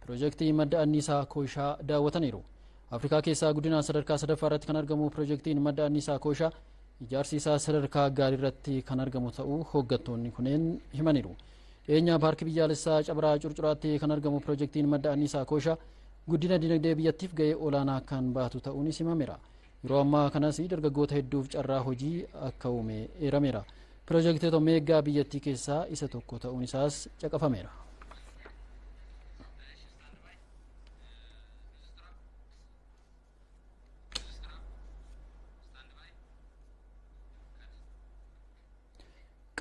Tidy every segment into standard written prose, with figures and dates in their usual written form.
piroojeektii madda anniisaa Kooshaa daawwataniiru. Afrikaa keessaa guddinaan sadarkaa sadaffaa irratti kan argamu piroojeektiin madda anniisaa Kooshaa ijaarsi isaa sadarkaa gaarii irratti kan argamu ta'uu hooggantoonni kunneen himaniiru. Dhiyeenya paarkii biyyaalessaa Cabraa Curcuraatti kan argamu piroojeektiin madda anniisaa Kooshaa guddina dinagdee biyyattiif gahee olaanaa kan baatu ta'uunis himameera. Yeroo ammaa kanas dargaggoota hedduuf carraa hojii akka uume eerameera. Piroojeektoota meegaa biyyattii keessaa isa tokko ta'uun isaas caqafameera.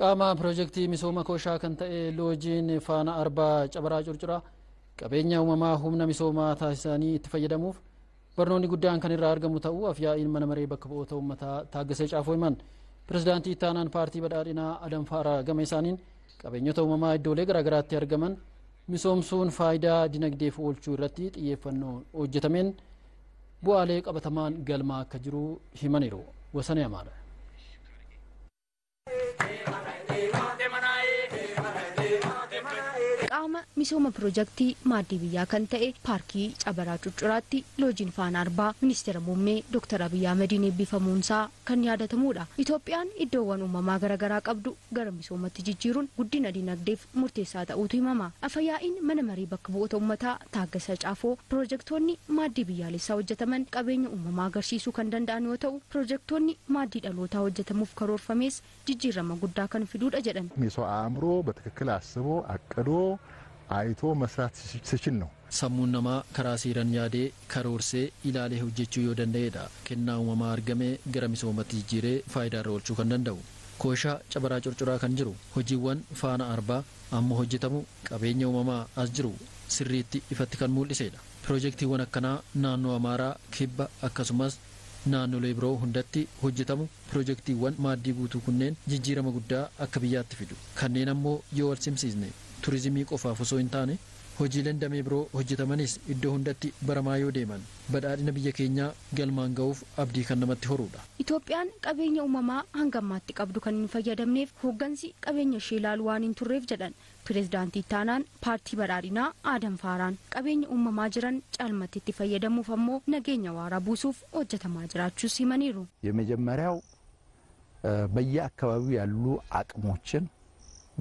Qaama piroojeektii misooma Kooshaa kan ta'e loojiin faana arbaa Cabraa Curcuraa qabeenya uumamaa humna misoomaa taasisanii itti fayyadamuuf barnoonni guddaan kan irraa argamu ta'uu afyaa'iin mana maree bakka bu'oota uummataa Taaggasee Caafoo himan. Pirezidaantii itti aanaan paartii badhaadhinaa Adam Faaraa gama isaaniin qabeenyota uumamaa iddoolee garaagaraatti argaman misoomsuun faayidaa dinagdeef oolchuu irratti xiyyeeffannoo hojjetameen bu'aalee qabatamaan galmaa akka jiru himaniiru. Wasanee Amaadha. Qaama misooma piroojeektii maaddii biyyaa kan ta'e paarkii Cabraa Curcuraatti loojiin faana arbaa ministeera muummee Dr. Abiy Ahmediin eebbifamuunsaa kan yaadatamudha. Itoophiyaan iddoowwan uumamaa garaagaraa qabdu gara misoomatti jijjiiruun guddina dinagdeef murteessaa ta'uutu himama. Afyaa'iin mana marii bakka bu'oota uummataa Taaggasee Caafoo piroojeektoonni maaddii biyyaalessaa hojjetaman qabeenya uumamaa agarsiisuu kan danda'an yoo ta'u piroojeektoonni maaddii dhalootaa hojjetamuuf karoorfames jijjiirama guddaa kan fiduudha jedhan. የሰው አእምሮ በትክክል አስቦ አቅዶ አይቶ መስራት ሲችል ነው። Sammuun namaa karaa seeraan yaadee karoorsee ilaalee hojjechuu yoo danda'edha. Kennaa uumamaa argamee gara misoomatti jijjiiree faayidaa irra oolchuu kan danda'u. Kooshaa Cabraa Curcuraa kan jiru hojiiwwan faana arbaa amma hojjetamu qabeenya uumamaa as jiru sirriitti ifatti kan mul'isedha. Piroojeektiiwwan akkanaa naannoo Amaaraa kibba akkasumas naannolee biroo hundatti hojjetamu. Piroojeektiiwwan maaddii guutuu kunneen jijjiirama guddaa akka biyyaatti fidu. Kanneen ammoo yoo wal simsiisne turizimii qofaaf osoo hin taane hojiileen damee biroo hojjetamanis iddoo hundatti baramaa yoo deeman badhaadhina biyya keenyaa galmaan ga'uuf abdii kan namatti horudha. Itoophiyaan qabeenya uumamaa hanga ammaatti qabdu kan hin fayyadamneef hooggansi qabeenya ishee ilaaluu waan hin turreef jedhan pirezidaantii itti aanaan paartii badhaadhinaa Adam Faaraan qabeenya uumamaa jiran caalmatti itti fayyadamuuf ammoo nageenya waaraa buusuuf hojjetamaa jiraachuus himaniiru. የመጀመሪያው በየአካባቢው ያሉ አቅሞችን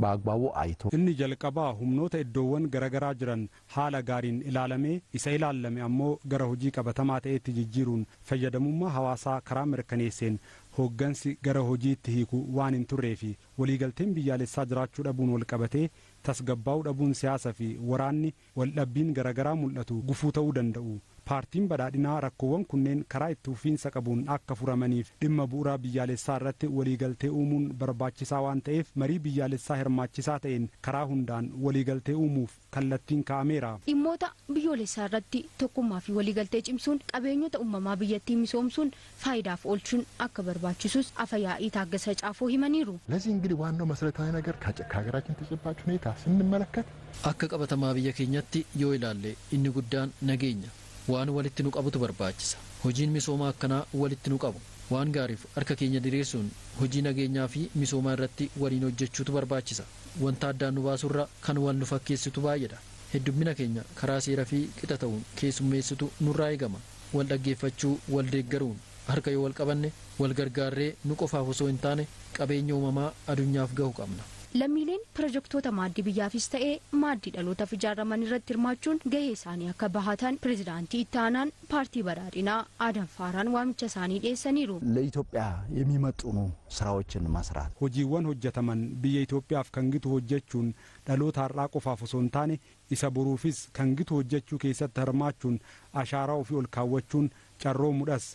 በአግባቡ አይቶ inni jalqabaa humnoota iddoowwan garaagaraa jiran haala gaariin ilaalamee isa ilaalame ammoo gara hojii qabatamaa ta'etti jijjiiruun fayyadamummaa hawaasaa karaa mirkaneesseen hooggansi gara hojiitti hiiku waan hin turreefi waliigalteen biyyaalessaa jiraachuu dhabuun wal qabatee tasgabbaa'uu dhabuun siyaasaa fi waraanni waldhabbiin garaagaraa mul'atu gufuu ta'uu danda'u. paartiin badhaadhinaa rakkoowwan kunneen karaa itti fufiinsa qabuun akka furamaniif dhimma bu'uuraa biyyaalessaa irratti waliigaltee uumuun barbaachisaa waan ta'eef marii biyyaalessaa hirmaachisaa ta'een karaa hundaan waliigaltee uumuuf kallattiin kaa'ameera. Dhimmoota biyyoolessaa irratti tokkummaa fi waliigaltee cimsuun qabeenyota uumamaa biyyattii misoomsuun faayidaaf oolchuun akka barbaachisus afyaa'ii Taaggasee Caafoo himaniiru. ለዚህ እንግዲህ ዋናው መሰረታዊ ነገር ከሀገራችን ተጨባጭ ሁኔታ ስንመለከት akka qabatamaa biyya keenyatti yoo ilaalle inni guddaan nageenya. Waan walitti nu qabutu barbaachisa. Hojiin misoomaa akkanaa walitti nu qabu. Waan gaariif harka keenya diriirsuun hojii nageenyaa fi misoomaa irratti waliin hojjechuutu barbaachisa. Wanta addaan nu baasurra kan wal nu fakkeessitu baay'eedha. Heddummina keenya karaa seeraa fi qixa ta'uun keessummeessitu nurraa eegama. Wal dhaggeeffachuu, wal deeggaruun harka yoo wal qabanne wal gargaarree nu qofaaf osoo hin taane qabeenya uumamaa adunyaaf gahu qabna. Lammiileen piroojeektoota maaddii biyyaafis ta'ee maaddii dhalootaaf ijaaraman irratti hirmaachuun gahee isaanii akka bahatan pirezidaantii itti aanaan paartii badhaadhinaa Adam Faaraan waamicha isaanii dhiyeessaniiru. ለኢትዮጵያ የሚመጥኑ ስራዎችን መስራት hojiiwwan hojjetaman biyya Itoophiyaaf kan gitu hojjechuun dhaloota har'aa qofaaf osoo hin taane isa boruufis kan gitu hojjechuu keessatti hirmaachuun ashaaraa ofii ol kaawwachuun carroomuudhas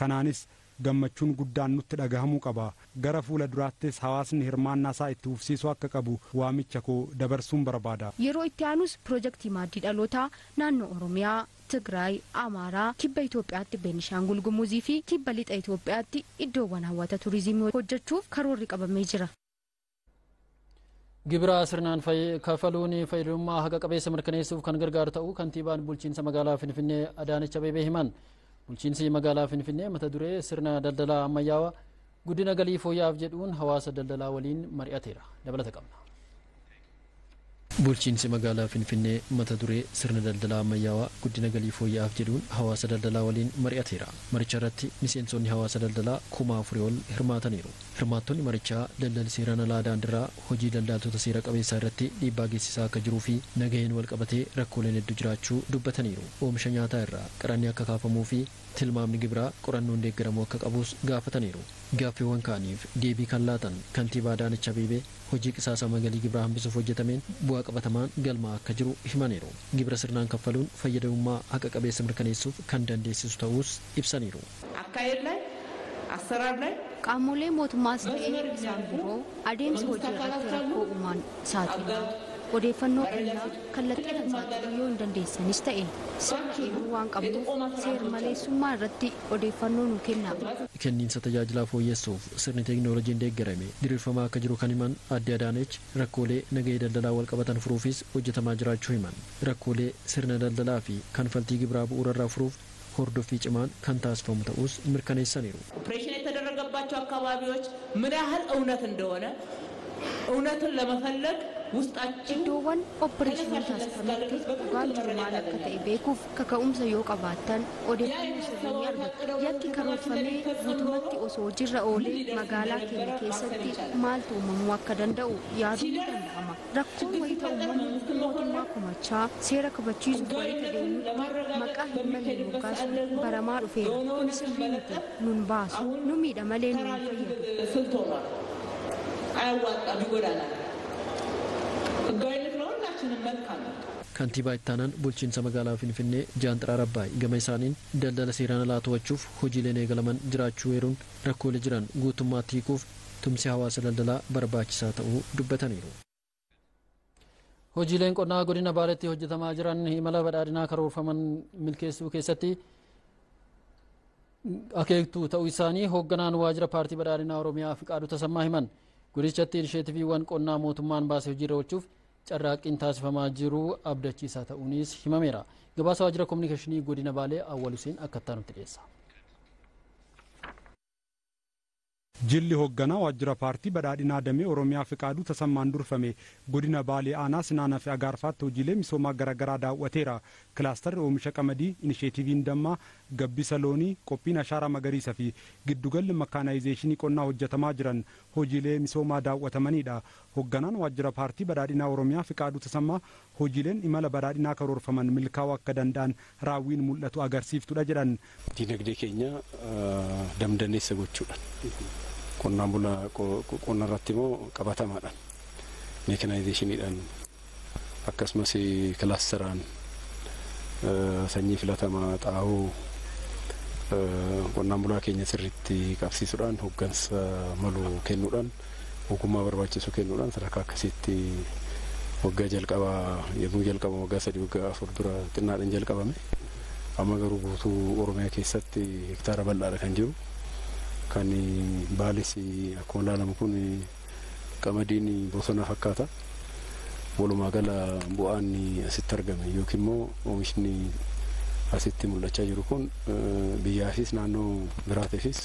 kanaanis gammachuun guddaan nutti dhagahamuu qaba. Gara fuula duraattis hawaasni hirmaannaa isaa itti fufsiisuu akka qabu waamicha koo dabarsuun barbaada. Yeroo itti aanus piroojeektii maaddii dhalootaa naannoo Oromiyaa, Tigraay, Amaaraa, kibba Itoophiyaatti Beenishaangul Gumuzii fi kibba lixa Itoophiyaatti iddoowwan hawwata turizimii hojjechuuf karoorri qabamee jira. Gibira sirnaan kafaluun fayyadamummaa haqa qabeessa mirkaneessuuf kan gargaaru ta'uu kantiibaan bulchiinsa magaalaa Finfinnee Adaanech Abeebee himan. Bulchiinsi magaalaa Finfinnee mata duree sirna daldalaa ammayyaawaa guddina galii fooyya'aaf jedhuun hawaasa daldalaa waliin mari'ateera. Dabalata qabna. Bulchiinsi magaalaa Finfinnee mata duree sirna daldalaa ammayyaawaa guddina galii fooyya'aaf jedhuun hawaasa daldalaa waliin mari'ateera. Maricha irratti miseensonni hawaasa daldalaa 4,000 ol hirmaataniiru. Hirmaattonni marichaa daldalli seeraan alaa daandiirraa hojii daldaltoota seera qabeessaa irratti dhiibbaa geessisaa akka jiruu fi nagaheen wal qabatee rakkooleen hedduu jiraachuu dubbataniiru. Oomisha nyaataa irraa qaranni akka kaafamuu fi tilmaamni gibiraa qorannoon deeggaramuu akka qabus gaafataniiru. Gaaffiiwwan kaaniif deebii kan laatan kantiibaa Adaanech Abeebee hojii qisaasama galii gibiraa hambisuuf hojjetameen bu'aa qabatamaan galmaa akka jiru himaniiru. Gibira sirnaan kaffaluun fayyadamummaa haqa qabeessa mirkaneessuuf kan dandeessisu ta'us ibsaniiru. Qaamolee mootummaas ta'ee isaan biroo adeemsa hojii irratti rakkoo uumaan saaxilaa odeeffannoo kennaa kallattii saaxiluu yoo hin dandeessanis ta'e sirriitti waan qabnuuf seera maleessummaa irratti odeeffannoo nu kennaa. Kenniinsa tajaajilaa fooyyessuuf sirni teekinooloojiin deeggarame diriirfamaa akka jiru kan himan Aadde Adaanech rakkoolee nagahee daldalaa wal qabatan furuufis hojjetamaa jiraachuu himan. Rakkoolee sirna daldalaa fi kanfaltii gibiraa bu'uurarraa furuuf hordoffii cimaan kan taasifamu ta'us mirkaneessaniiru. ኦፕሬሽን የተደረገባቸው አካባቢዎች ምን ያህል እውነት እንደሆነ እውነትን ለመፈለግ ውስጣችን iddoowwan opereeshiniin taasifametti dhugaan jiru maal akka ta'e beekuuf kaka'umsa yoo qabaattan odeeffannoo sirrii ni argattu. Yakki karoorfamee guutummaatti osoo hojiirra oolee magaalaa keenya keessatti maaltu uumamuu akka danda'u yaaduun ni danda'ama. Rakkoon wayita uummanni mootummaa kumachaa seera kabachiisuuf wayita deemuutti maqaa hin malle moggaasuun baramaa dhufeera. Kun sirrii miti nun baasu nu miidha malee nu hin fayyadu. Kantiibaa ittaanaan bulchiinsa magaalaa Finfinnee Jaanxiraa Rabbaay gama isaaniin daldala seeraan alaa to'achuuf hojiileen eegalaman jiraachuu eeruun rakkoolee jiran guutummaatti hiikuuf tumsi hawaasa daldalaa barbaachisaa ta'uu dubbataniiru. Hojiileen qonnaa godina Baaleetti hojjetamaa jiran imala badhaadhinaa karoorfaman milkeessuu keessatti akeektuu ta'uu isaanii hoogganaan waajjira paartii badhaadhinaa Oromiyaa Fiqaaduu Tasammaa himan. Godichatti inisheetiviiwwan qonnaa mootummaan baasee hojiirra oolchuuf carraaqqiin taasifamaa jiru abdachiisaa ta'uunis himameera. Gabaasa waajjira kominikeeshinii godina Baalee Awwal Huseen akka nutti dhiyeessa. Jilli hoogganaa waajjira paartii badhaadhinaa damee Oromiyaa Fiqaaduu Tasammaan durfame godina Baalee aanaa Sinaanaa fi Agaarfaatti hojiilee misoomaa garaagaraa daawwateera. Kilaastarri oomisha qamadii, inisheetiviin dammaa, gabbisa loonii, qophiin ashaaraa magariisa fi giddugalli makaanaayizeeshinii qonnaa hojjetamaa jiran hojiilee misoomaa daawwatamanidha. Hoogganaan waajjira paartii badhaadhinaa Oromiyaa Fiqaaduu Tasammaa hojiileen imala badhaadhinaa karoorfaman milkaa'uu akka danda'an raawwiin mul'atu agarsiiftudha jedhan. Dinagdee keenya damdaneessa gochuudha. Qonnaan bulaa qonna irratti immoo qabatamaadhaan meekanaayzeeshiniidhaan akkasumas kilaasteraan sanyii filatamaa xaa'oo qonnaan bulaa keenya sirriitti qabsiisuudhaan hooggansa malu kennuudhaan ogummaa barbaachisu kennuudhaan sadarkaa akkasiitti waggaa jalqabaa yommuu jalqaba waggaa 3 waggaa 4 dura xinnaadhaan jalqabame amma garuu guutuu Oromiyaa keessatti hektaara bal'aadha kan jiru. Kan Baalis akkuma ilaalamu kun qamadiin bosona fakkaata. Walumaa gala bu'aan asitti argame yookiin immoo oomishni asitti mul'achaa jiru kun biyyaafis naannoo biraatiifis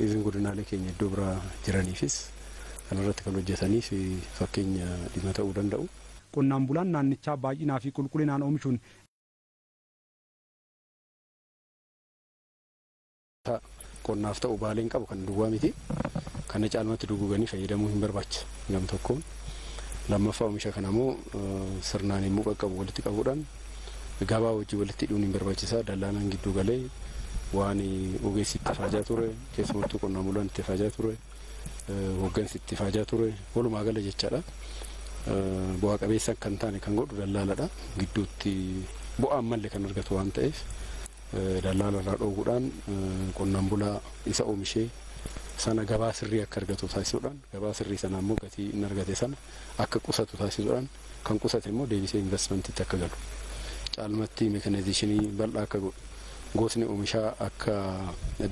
izin godinaalee keenya iddoo biraa jiraniifis kanarratti kan hojjetaniif fakkeenya dhimma ta'uu danda'u. Qonnaan bulaan naannichaa baay'inaa fi qulqullinaan oomishuun qonnaaf ta'u Baaleen qabu kan duwwaa miti. Kana caalmatti duguuganii fayyadamuu hin barbaachisa gam tokkoon. Lammaffaa oomisha kana immoo sirnaan immoo qaqqabu walitti qabuudhaan gabaa wajjin walitti hidhuun hin barbaachisa. Dallaalaan gidduu galee waan ogeessi itti faajaa ture keessumattuu qonnaan bulaan itti faajaa ture hooggansi itti faajaa ture walumaa gala jechaadha. Bu'aa qabeessa kan taane kan godhu dallaaladha. Gidduutti bu'aan malle kan argatu waan ta'eef dallaala irraa dhooguudhaan qonnaan bulaa isa oomishee sana gabaa sirrii akka argatu taasisuudhaan gabaa sirrii sana immoo gatii inni argate sana akka qusatu taasisuudhaan kan qusate immoo deebisee investmentiitti akka galu caalmatti meekanaayzeeshinii bal'aa akka godhu goosni oomishaa akka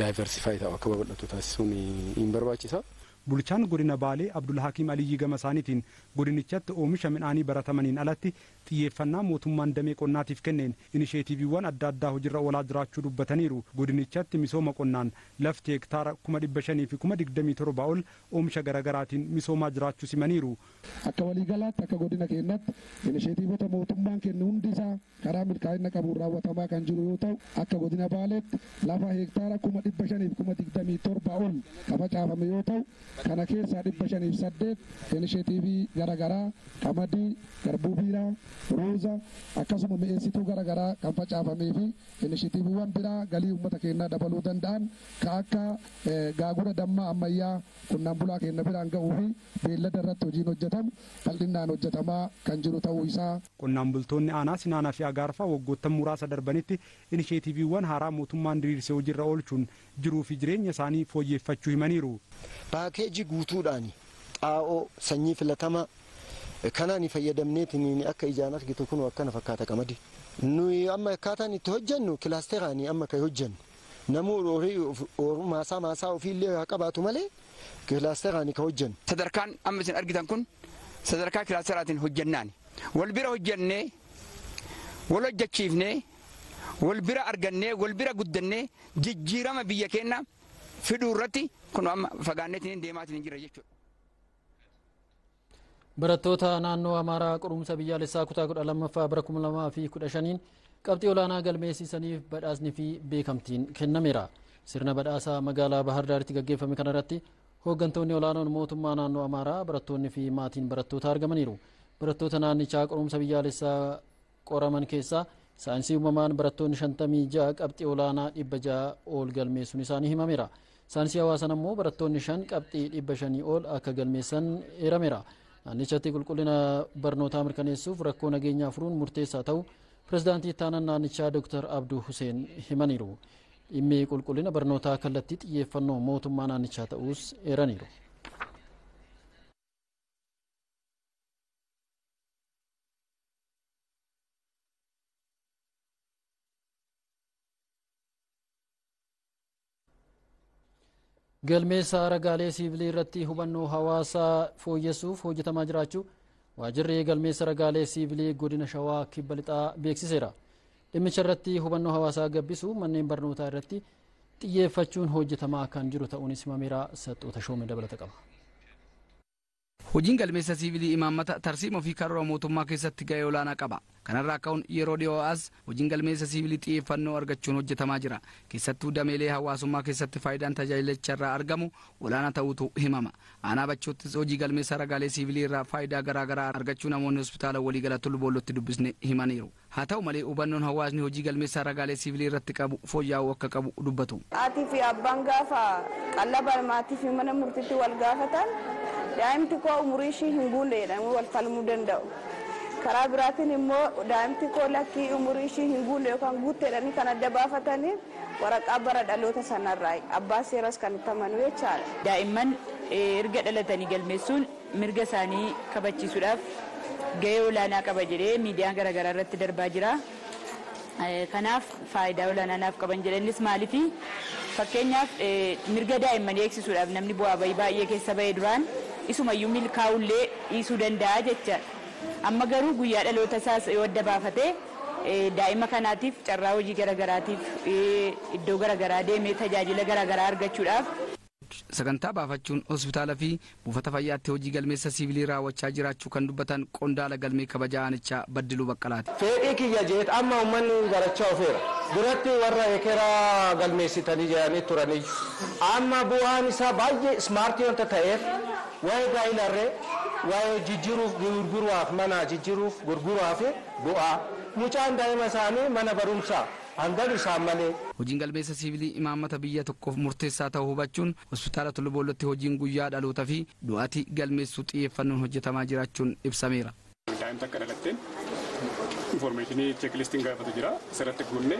daayiversifaayi ta'u akka babal'atu taasisuun hin barbaachisa. bulchaan godina Baalee Abdul Hakiim Aliyyi Gamasaanitiin godinichatti oomisha midhaanii baratamaniin alatti xiyyeeffannaa mootummaan damee qonnaatiif kenneen inisheetiiviiwwan adda addaa hojiirra oolaa jiraachuu dubbataniiru. Godinichatti misooma qonnaan lafti hektaara 5,500 fi 27 ol oomisha garaagaraatiin misoomaa jiraachuu simaniiru. Akka waliigalaatti akka godina keenyatti inisheetiivota mootummaan kennu hundi isaa karaa milkaa'ina qabuun raawwatamaa kan jiru yoo ta'u akka godina Baaleetti lafa hektaara 5,500 fi 27 ol facaafame yoo ta'u kana keessaa 508 inisheetiivii garaagaraa qamadii, garbuu biiraa, ruuza akkasuma mi'eessituu garaagaraa kan facaafamee fi inisheetiiviiwwan biraa galii uummata keenyaa dabaluu danda'an kan akka gaagura dammaa ammayyaa qonnaan bulaa keenya biraan ga'uu fi beellada irratti hojiin hojjetamu bal'inaan hojjetamaa kan jiru ta'uu isaa. Qonnaan bultoonni aanaa Sinaanaa fi Agaarfaa waggoottan muraasa darbanitti inisheetiiviiwwan haaraa mootummaan diriirsee hojiirra oolchuun jiruu fi jireenya isaanii fooyyeffachuu himaniiru. Paakeejii guutuudhaan xaa'oo sanyii filatamaa kanaan fayyadamneetiin akka ijaan argitu kun akkana fakkaata qamadii. Nuyi amma akkaataan itti hojjennu kilaasteraan amma kan hojjennu. Namuu maasaa ofiillee haa qabaatu malee kilaasteraan kan hojjennu. Sadarkaan amma isin argitan kun sadarkaa kilaasteraatiin hojjennaan. Wal bira hojjennee, wal hojjechiifnee, wal bira argannee, wal bira guddannee jijjiirama biyya keenya fiduu irratti kun amma fagaanneetiin deemaatiin jira jechuudha. Barattoota naannoo Amaaraa qorumsa biyyaalessaa kutaa 12ffaa bara 2015 qabxii olaanaa galmeessisaniif badhaasni fi beekamtiin kennameera. Sirna badhaasaa magaalaa Bahar Daaritti gaggeeffame kanarratti hooggantoonni olaanoon mootummaa naannoo Amaaraa barattoonni fi maatiin barattoota argamaniiru. Barattoota naannichaa qorumsa biyyaalessaa qoraman keessaa saayinsii uumamaan barattoonni 56 qabxii olaanaa 600 ol galmeessuun isaanii himameera. Saayinsii hawaasaa ammoo barattoonni 5 qabxii 500 ol akka galmeessan eerameera. Naannichatti qulqullina barnootaa mirkaneessuuf rakkoo nageenyaa furuun murteessaa ta'u pirezidaantii itti aanaa naannichaa Dr. Abduu Huseen himaniiru. Dhimmi qulqullina barnootaa kallattii xiyyeeffannoo mootummaa naannichaa ta'uus eeraniiru. Galmeessa ragaalee siivilii irratti hubannoo hawaasaa fooyyessuuf hojjetamaa jiraachuu waajjirri galmeessa ragaalee siivilii godina Shawaa Kibba Lixaa beeksiseera. Dhimmicha irratti hubannoo hawaasaa gabbisu manneen barnootaa irratti xiyyeeffachuun hojjetamaa kan jiru ta'uunis himameera. Saxoota Shoomee dabalata qaba. Hojiin galmeessa siivilii imaammata tarsiimoo fi karoora mootummaa keessatti gahee olaanaa qaba. Kanarraa ka'uun yeroo dhiyoo as hojiin galmeessa siivilii xiyyeeffannoo argachuun hojjetamaa jira. Keessattuu dameelee hawaasummaa keessatti faayidaan tajaajilicharraa argamu olaanaa ta'uutu himama. Aanaa Bachoottis hojii galmeessa ragaalee siivilii irraa faayidaa garaagaraa argachuu namoonni hospitaala waliigala Tulluboollotti dubbisne himaniiru. Haa ta'u malee hubannoon hawaasni hojii galmeessa ragaalee siivilii irratti qabu fooyya'uu akka qabu dubbatu. Aatii fi abbaan gaafa qallaba maatii fi mana murtiitti wal gaafatan daa'imti koo umurii ishii hin guunne jedhamee wal falmuu danda'u. Karaa biraatiin immoo daa'imti koo lakkii umurii ishii hin guunne yookaan guutte jedhanii kan adda baafatanii waraqaa bara dhaloota sanarraa abbaa seeras kan itti amanu jechaadha. Daa'imman erga dhalatanii galmeessuun mirga isaanii kabachiisuudhaaf gahee olaanaa qaba jedhee miidiyaan garaagaraa irratti darbaa jira. Kanaaf faayidaa olaanaa naaf qaban jedhanis maaliifi fakkeenyaaf mirga daa'immanii eegsisuudhaaf namni bu'aa bahii baay'ee keessa bahee duraan isumayyuu milkaa'ullee dhiisuu danda'a jechaadha. Amma garuu guyyaa dhaloota isaas yoo adda baafatee daa'ima kanaatiif carraa hojii garaagaraatiif iddoo garaagaraa deemee tajaajila garaagaraa argachuudhaaf. Sagantaa baafachuun hospitaala fi buufata fayyaatti hojii galmeessa siivilii raawwachaa jiraachuu kan dubbatan qondaala galmee kabajaa aanichaa Baddiluu Baqqalaati. Fedhii kiyya jeet amma uummanni barachaa ofeera. Duratti warra ekeraa galmeessitanii jedhanii turanii. Amma bu'aan isaa baay'ee ismaartii wanta ta'eef waa'ee gaa'elarree waa'ee jijjiiruuf gurguruuf mana jijjiiruuf gurguruuf bu'aa mucaan daa'ima isaanii mana barumsaa hangan isaan malee. Hojiin galmeessa siivilii imaammata biyya tokkoof murteessaa ta'uu hubachuun hospitaala Tulluboollotti hojiin guyyaa dhalootaa fi du'aatii galmeessuu xiyyeeffannoon hojjetamaa jiraachuun ibsameera. Daa'imta akka dhalatteen informationii cheeklistiin gaafatu jira. Asirratti guunnee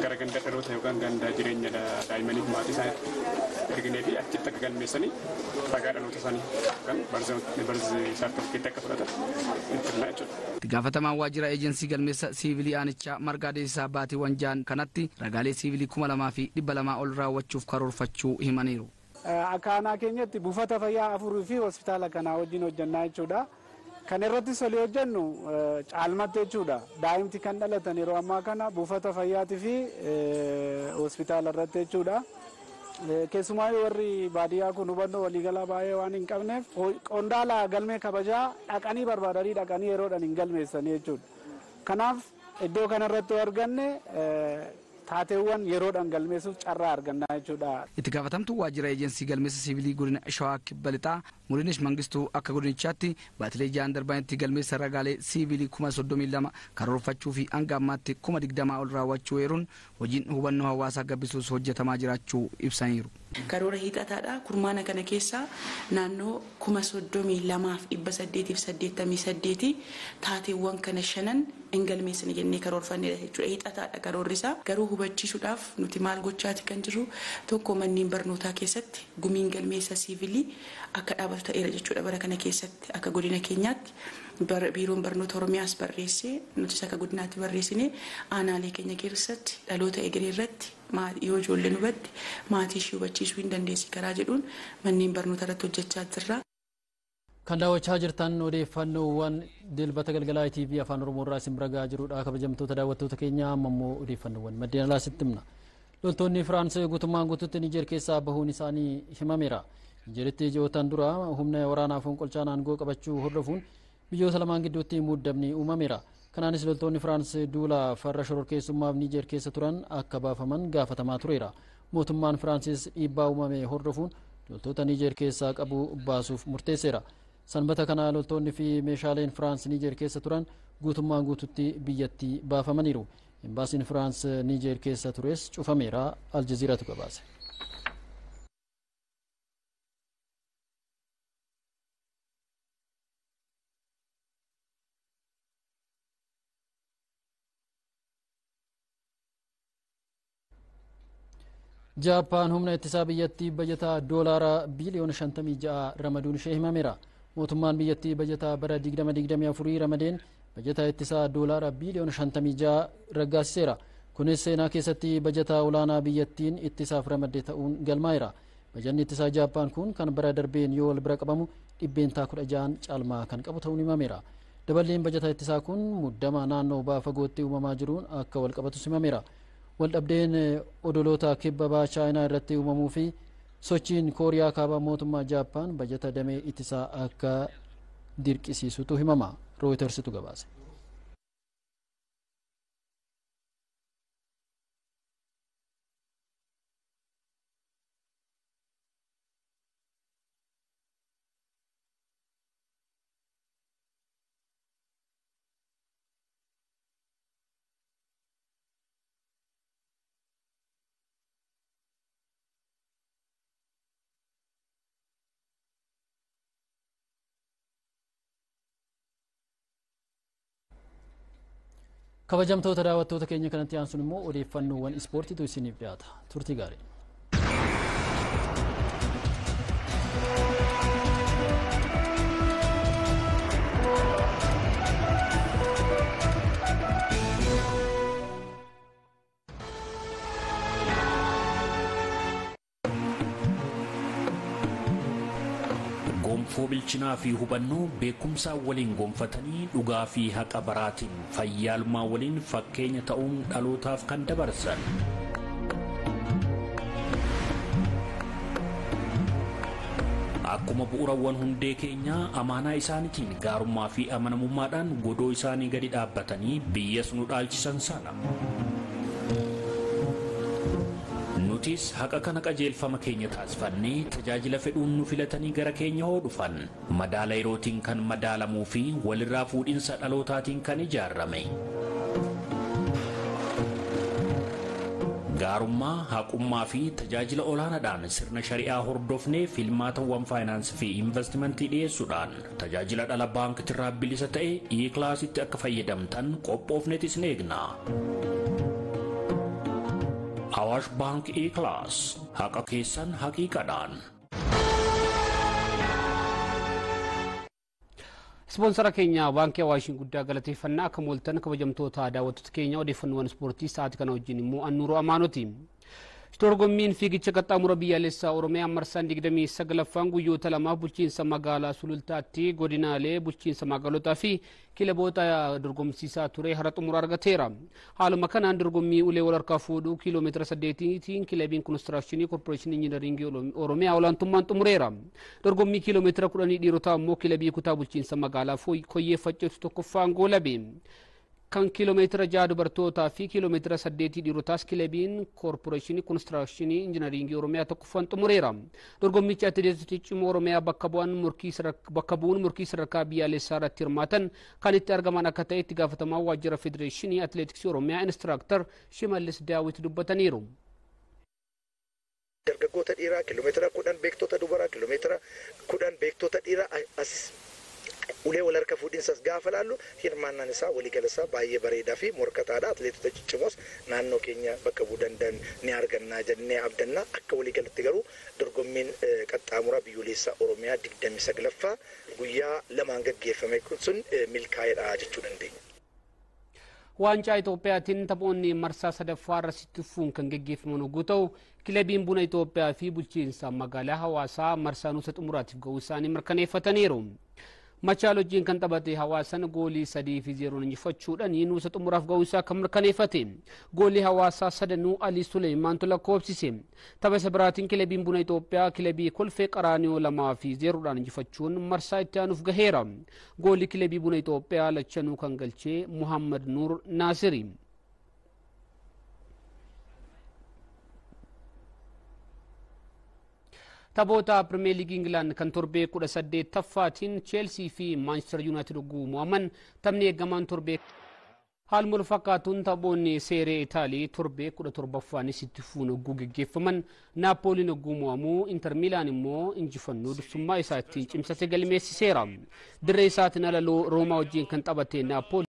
gara ganda dhaloota yookaan ganda jireenya daa'immaniif maatii isaanii erginee fi achitti akka galmeessanii ragaa dhaloota isaanii yookaan barzi saartifikeetti akka fudhatan itti himna jechuudha. Itti gaafatamaan waajjira eejensii galmeessa siivilii aanichaa Margaa Deessisaa baatiiwwan ja'an kanatti ragaalee siivilii 2,200 ol raawwachuuf karoorfachuu himaniiru. akaanaa keenyatti buufata fayyaa afurii fi hospitaala kanaa wajjin hojjannaa jechuudha. Kan irratti solii hojjennu caalmatti jechuudha. Daa'imti kan dhalatan yeroo ammaa kana buufata fayyaatii fi hospitaala irratti jechuudha. Keessumaa warri baadiyyaa kun hubannoo waliigalaa baay'ee waan hin qabneef qondaala galmee kabajaa dhaqanii barbaadanii dhaqanii yeroodhaan hin galmeessanii jechuudha. Kanaaf iddoo kanarratti arganne taateewwan yeroodhaan galmeessuuf carraa argannaa jechuudha. Itti gaafatamtuu waajjira eejensii galmeessa siivilii godina Shawaa Kibba Lixaa Muriinish Mangistuu akka godinichaatti baatilee ja'an darbanitti galmeessa ragaalee siivilii 32,000 karoorfachuu fi hanga ammaatti 20,000 ol raawwachuu eeruun hojiin hubannoo hawaasaa gabbisuus hojjetamaa jiraachuu ibsaniiru. Karoora hiixataadha. Kurmaana kana keessaa naannoo 32,888 taateewwan kana shanan hin galmeessine jennee karoorfanneedha jechuudha. Hiixataadha karoorri isaa. Garuu hubachiisuudhaaf nuti maal gochaati kan jirru tokko manneen barnootaa keessatti gumiin galmeessa siivilii akka dhaabatu ta'eera jechuudha. Bara kana keessatti akka godina keenyaatti biiroon barnoota Oromiyaas barreessee nutis akka godinaatti barreessinee aanaalee keenya keessatti dhaloota egeree irratti yoo ijoolleen hubatti maatii ishee hubachiisuu hin dandeessi karaa jedhuun manneen barnoota irratti hojjechaa jirra. Kan daawwachaa jirtan odeeffannoowwan dilbata galgalaa TV afaan Oromoo irraa isin bira gahaa jirudha. Kabajamtoota daawwattoota keenya amma immoo odeeffannoowwan maddeen alaa sitti himna. Loltoonni Firaans guutummaan guutuutti Niijer keessaa bahuun isaanii himameera. Niijeritti ji'ootaan dura humna waraanaa fonqolchaan aangoo qabachuu hordofuun biyyoota lamaan gidduutti muddamni uumameera. Kanaanis loltoonni Firaans duula farra shororkeessummaaf Niijer keessa turan akka baafaman gaafatamaa tureera. Mootummaan Firaansis dhiibbaa uumame hordofuun loltoota Niijer keessaa qabu baasuuf murteesseera. Sanbata kana loltoonni fi meeshaaleen Firaans Niijer keessa turan guutummaan guututti biyyatti baafamaniiru. Embaasiin Firaans Niijer keessa tures cufameera. Aljaziiratu gabaase. Jaappaan humna ittisaa biyyattii bajataa doolaara biliyoona 56 ramaduun ishee himameera. Mootummaan biyyattii bajataa bara 2024 ramadeen bajataa ittisaa doolaara biliyoona 56 raggaasiseera. Kunis seenaa keessatti bajataa olaanaa biyyattiin ittisaaf ramadde ta'uun galmaa'eera. Bajanni ittisaa Jaappaan kun kan bara darbeen yoo wal bira qabamu dhibbeentaa 16 caalmaa kan qabu ta'uun himameera. Daballeen bajataa ittisaa kun muddama naannoo ba'aa fagootti uumamaa jiruun akka wal qabatus himameera. Waldhabdeen odoloota kibba bahaa Chaayinaa irratti uumamuu fi sochiin Kooriyaa kaabaa mootummaa Jaappaan bajata damee ittisaa akka dirqisiisutu himama. Rooyitersitu gabaase. Kabajamtoota daawwattoota keenya kanatti aansuun immoo odeeffannoowwan ispoortiitu isiniif dhiyaata. Turtii gaarii. gonfoo bilchinaa fi hubannoo beekumsaa waliin gonfatanii dhugaa fi haqa baraatiin fayyaalmaa waliin fakkeenya ta'uun dhalootaaf kan dabarsan. Akkuma bu'uurawwan hundee keenyaa amaanaa isaaniitiin gaarummaa fi amanamummaadhaan godoo isaanii gadi dhaabbatanii biyyas nu dhaalchisan sana. Nutis haqa kana qajeelfama keenya taasifannee tajaajila fedhuun nu filatanii gara keenya hoo dhufan madaala yerootiin kan madaalamuu fi walirraa fuudhinsa dhalootaatiin kan ijaarame. Gaarummaa, haqummaa fi tajaajila olaanaadhaan sirna shari'aa hordofnee filmaatawwan faayinaansii fi investimentii dhiyeessuudhaan tajaajila dhala baankitirraa bilisa ta'e E-Classitti akka fayyadamtan qophoofnetis ni eegna. Awash Bank E-Class haqa keessan haqiiqadhaan. Sponsora keenya baankii Awaashin guddaa galateeffannaa akka mooltan kabajamtoota daawwattoota keenya odeeffannoowwan ispoortii sa'aatii kana wajjin immoo Annuuroo Amaanooti. dorgommiin fiigicha qaxxaamura biyyaalessaa Oromiyaa marsaan 29ffaan guyyoota lamaaf bulchiinsa magaalaa Sulultaatti godinaalee bulchiinsa magaalotaa fi kilaboota dorgomsiisaa ture hara xumura argateera. Haaluma kanaan dorgommii ulee wal harkaa fuudhuu kiiloomeetira 8tiin kilabiin Konistirakshinii Koorporeeshinii Injiinaringii Oromiyaa olaantummaan xumureera. Dorgommii kiiloomeetira 10 dhiirotaa immoo kilabii kutaa bulchiinsa magaalaa Koyyee Facceetu tokkoffaan goolabe. Kan kiiloomeetira 6 dubartootaa fi kiiloomeetira 8 dhiirotaas kilabiin Koorporeeshinii Konistirakshinii Injiinaringii Oromiyaa tokkoffaan xumureera. Dorgommichi atileetota ciccimoo Oromiyaa bakka bu'uun murkii sadarkaa biyyaalessaa irratti hirmaatan kan itti argaman akka ta'e itti gaafatamaa waajjira Federeeshinii Atileetiksii Oromiyaa Inistiraaktar Shimallis Daawit dubbataniiru. Dargaggoota dhiiraa kiiloomeetira 10 beektota dubaraa kiiloomeetira 10 beektota dhiiraa as ulee wal harka fuudhinsas gaafa laallu hirmaannaan isaa waliigala isaa baay'ee bareedaa fi morkataadha. Atileetota ciccimoos naannoo keenya bakka bu'uu danda'an ni argannaa jennee abdannaa. Akka waliigalatti garuu dorgommiin qaxxaamuraa biyyoolessaa Oromiyaa 29ffaa guyyaa lamaan gaggeeffame sun milkaa'eedha jechuu dandeenya. Waancaa Itoophiyaatiin taphoonni marsaa sadaffaa irratti fuun kan gaggeeffaman yogguu ta'u kilabiin buna Itoophiyaa fi bulchiinsa magaalaa Hawaasaa marsaa nuusa xumuraatiif ga'uu isaanii mirkaneeffataniiru. Machaal wajjin kan taphate Hawaasan goolii 3-0 injifachuudhaan nuusa xumuraaf ga'uu isaa kan mirkaneeffate. Goolii Hawaasaa sadanuu Alii Suleymaantu lakkoofsise. Tapha isa biraatiin kilabiin buna Itoophiyaa kilabii Kolfee Qaraaniyoo 2-0 injifachuun marsaa itti aanuuf gaheera. Goolii kilabii buna Itoophiyaa lachanuu kan galchee Muhammad Nuur Naasiri. Taphoota Premier League England kan torbee 18ffaatiin Chelsea fi Manchester United yogguu mo'aman taphni eegamaan torbee haaluma wal fakkaatuun taphoonni seeree Itaalii torbee 17ffaanis itti fuun yogguu gaggeeffaman Naapooliin yogguu mo'amu Inter Milaan immoo injifannoo dursummaa isaa ittiin cimsate galmeessiseera. Dirree isaatiin ala Roomaa wajjin kan taphate Naapooli